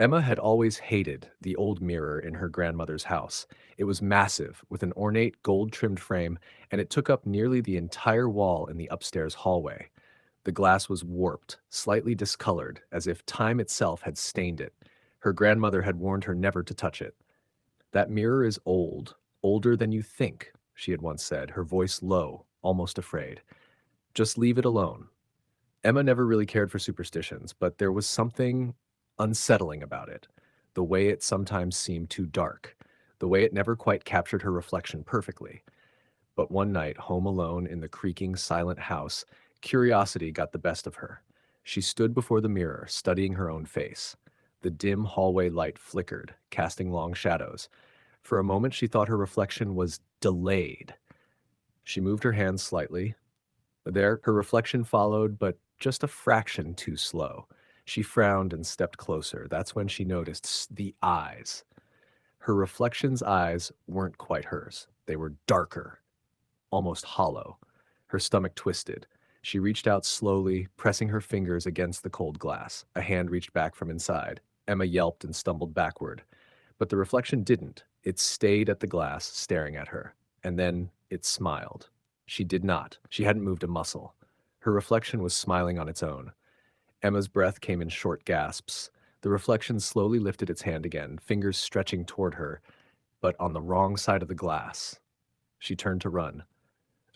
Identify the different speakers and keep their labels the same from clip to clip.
Speaker 1: Emma had always hated the old mirror in her grandmother's house. It was massive, with an ornate gold-trimmed frame, and it took up nearly the entire wall in the upstairs hallway. The glass was warped, slightly discolored, as if time itself had stained it. Her grandmother had warned her never to touch it. "That mirror is old, older than you think," she had once said, her voice low, almost afraid. "Just leave it alone." Emma never really cared for superstitions, but there was something unsettling about it. The way it sometimes seemed too dark, the way it never quite captured her reflection perfectly. But one night, home alone in the creaking, silent house, curiosity got the best of her. She stood before the mirror, studying her own face. The dim hallway light flickered, casting long shadows. For a moment, she thought her reflection was delayed. She moved her hands slightly. There, her reflection followed, but just a fraction too slow. She frowned and stepped closer. That's when she noticed the eyes. Her reflection's eyes weren't quite hers. They were darker, almost hollow. Her stomach twisted. She reached out slowly, pressing her fingers against the cold glass. A hand reached back from inside. Emma yelped and stumbled backward. But the reflection didn't. It stayed at the glass, staring at her. And then it smiled. She did not. She hadn't moved a muscle. Her reflection was smiling on its own. Emma's breath came in short gasps. The reflection slowly lifted its hand again, fingers stretching toward her, but on the wrong side of the glass. She turned to run.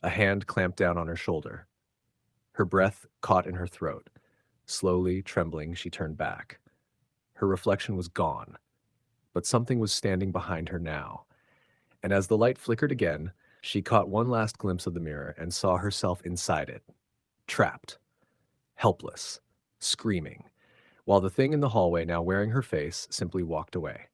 Speaker 1: A hand clamped down on her shoulder. Her breath caught in her throat. Slowly, trembling, she turned back. Her reflection was gone, but something was standing behind her now. And as the light flickered again, she caught one last glimpse of the mirror and saw herself inside it, trapped, helpless, screaming, while the thing in the hallway, now wearing her face, simply walked away.